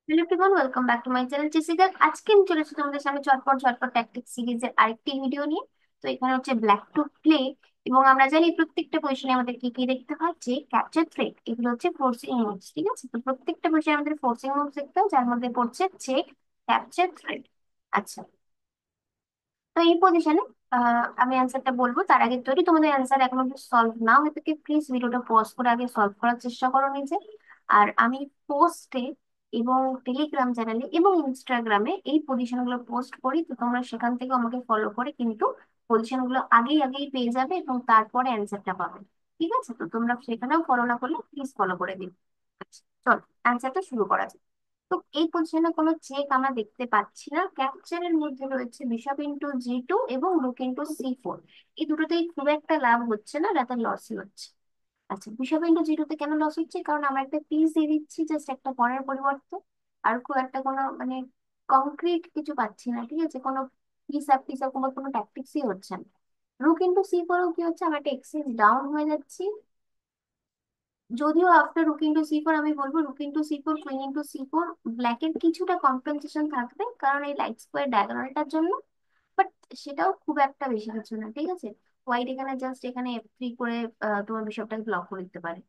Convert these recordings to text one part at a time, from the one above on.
Hello everyone, welcome back to my channel Jessica. আজকে আমি চলে এসেছি তোমাদের সামনে চটপট ঝটপট ট্যাকটিক্স সিরিজের আরেকটি ভিডিও নিয়ে। তো এখানে হচ্ছে ব্ল্যাক টু প্লে, এবং আমরা জানি প্রত্যেকটা পজিশনে আমাদের কি কি দেখতে হয়, যে ক্যাপচার থ্রেড, এগুলো হচ্ছে ফোর্সিং মুভস। ঠিক আছে, তো প্রত্যেকটা পজিশনে আমাদের ফোর্সিং মুভস দেখতে হয়, যার মধ্যে পড়ছে চেক, ক্যাপচার, থ্রেড। আচ্ছা, তো এই পজিশনে আমি অ্যান্সারটা বলবো তার আগে, যদি তোমাদের অ্যান্সার এখনো সলভ না হয়ে থাকে, প্লিজ ভিডিওটা পজ করে আগে সলভ করার চেষ্টা করো নিজে। আর আমি পোস্টে এবং টেলিগ্রাম চ্যানেলে এবং ইনস্টাগ্রামে এই পজিশন গুলো পোস্ট করি, তো তোমরা সেখান থেকে আমাকে ফলো করে কিন্তু পজিশন গুলো আগেই আগেই পেয়ে যাবে এবং তারপরে অ্যান্সারটা পাবে। ঠিক আছে, তো তোমরা সেখানেও ফলো না করলে প্লিজ ফলো করে দিও। আচ্ছা, চলো অ্যান্সারটা শুরু করা যাক। তো এই পজিশনে কোনো চেক আমরা দেখতে পাচ্ছি না। ক্যাপচারের মধ্যে রয়েছে বিশপ ইন্টু জি2 এবং রুক ইন্টু সি4। এই দুটোতেই খুব একটা লাভ হচ্ছে না, রাতার লসই হচ্ছে। আচ্ছা, বিশপ ইন্টু জি2 তে কেন লস হচ্ছে? কারণ আমরা একটা পিস দিয়ে দিচ্ছি, জাস্ট একটা পরের পরিবর্তে। আর খুব একটা কোনো মানে কংক্রিট কিছু পাচ্ছি না। ঠিক আছে, কোনো পিস আপ কোনো ট্যাকটিক্সই হচ্ছে না। রুক ইন্টু সি4ও কি হচ্ছে, আমরা একটা এক্সচেঞ্জ ডাউন হয়ে যাচ্ছি। যদিও আফটার রুক ইন্টু সি4 আমি বলবো রুক ইন্টু সি4, কুইন ইন্টু সি4, ব্ল্যাকের কিছুটা কম্পেনসেশন থাকবে কারণ এই লাইট স্কোয়ার ডায়াগোনালটার জন্য। বাট সেটাও খুব একটা বেশি কিছু না। ঠিক আছে, হোয়াইট এখানে জাস্ট এখানে F3 করে তোমার বিশপটাকে ব্লক করে দিতে পারে,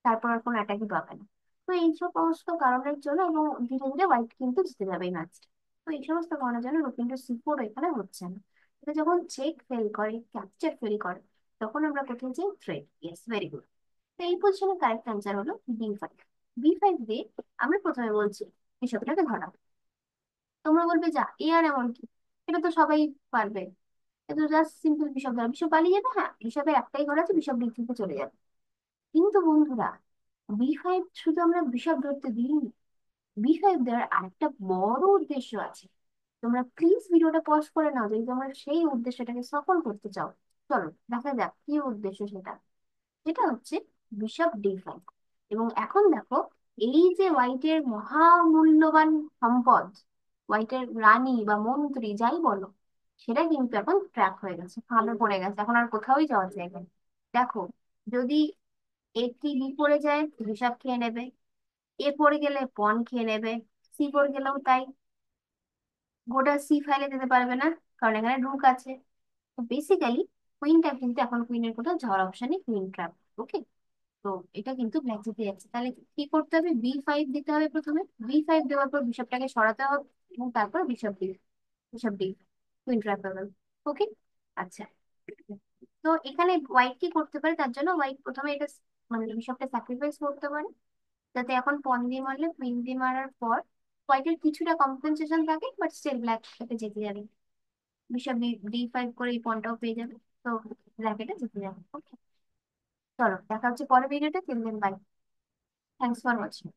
তারপর আর কোনো অ্যাটাকই পাবে না। তো এই সমস্ত কারণের জন্য, এবং ধীরে ধীরে হোয়াইট কিন্তু জিতে যাবে এই ম্যাচটা। তো এই সমস্ত কারণের জন্য রুক ইন্টু সি4 এখানে হচ্ছে না। এটা যখন চেক ফেল করে, ক্যাপচার ফেল করে, তখন আমরা কোথায় যাই? থ্রেড। Yes, very good. তো এই পজিশনের কারেক্ট অ্যান্সার হলো বি5। বি5 দিয়ে আমরা প্রথমে বলছি বিশপটাকে ধরা। তোমরা বলবে যা এ আর এমন কি, এটা তো সবাই পারবে, এটা জাস্ট সিম্পল বিশপ ধরা, বিশপ পালিয়ে যাবে। হ্যাঁ, বিশপের একটাই ঘর আছে, বিশপ ডি3 চলে যাবে। কিন্তু বন্ধুরা, বি5 শুধু আমরা বিশপ ধরতে দিই, বি5 দেওয়ার আরেকটা বড় উদ্দেশ্য আছে। তোমরা প্লিজ ভিডিওটা পজ করে নাও যদি তোমরা সেই উদ্দেশ্যটাকে সফল করতে চাও। চলো দেখা যাক কি উদ্দেশ্য সেটা। যেটা হচ্ছে বিশপ ডি5। এবং এখন দেখো, এই যে হোয়াইটের মহামূল্যবান সম্পদ, হোয়াইটের রানী বা মন্ত্রী যাই বলো, সেটা কিন্তু এখন ট্র্যাক হয়ে গেছে, ফাঁদে পড়ে গেছে, এখন আর কোথাওই যাওয়ার জায়গা নেই। দেখো, যদি A3 বি পড়ে যায়, বিশপ খেয়ে নেবে। এ পড়ে গেলে পন খেয়ে নেবে। সি পড়ে গেলেও তাই, গোটা সি ফাইলে যেতে পারবে না, কারণ এখানে রুক আছে। তো বেসিক্যালি কুইনটা কিন্তু এখন, কুইনের কোথাও যাওয়ার অপশনই, কুইন ট্র্যাপ। ওকে, তো এটা কিন্তু ব্ল্যাক জিতে যাচ্ছে। তাহলে কি করতে হবে? বি5 দিতে হবে প্রথমে। বি5 দেওয়ার পর বিশপটাকে সরাতে হবে, এবং তারপর বিশপ ডি কুইন ট্র্যাপ হয়ে গেল। ওকে, আচ্ছা। তো এখানে হোয়াইট কি করতে পারে? তার জন্য হোয়াইট প্রথমে এটা মানে বিশপটা স্যাক্রিফাইস করতে পারে, যাতে এখন পন দিয়ে মারলে, কুইন দিয়ে মারার পর হোয়াইটের কিছুটা কম্পেনসেশন থাকে, বাট স্টিল ব্ল্যাক এটা জিতে যাবে। বিশপ ডি5 করে এই পনটাও পেয়ে যাবে। তো ব্ল্যাক এটা জিতে যাবে। ওকে, চলো দেখা হচ্ছে পরের ভিডিওতে। তিন দিন, বাই। Thanks for watching.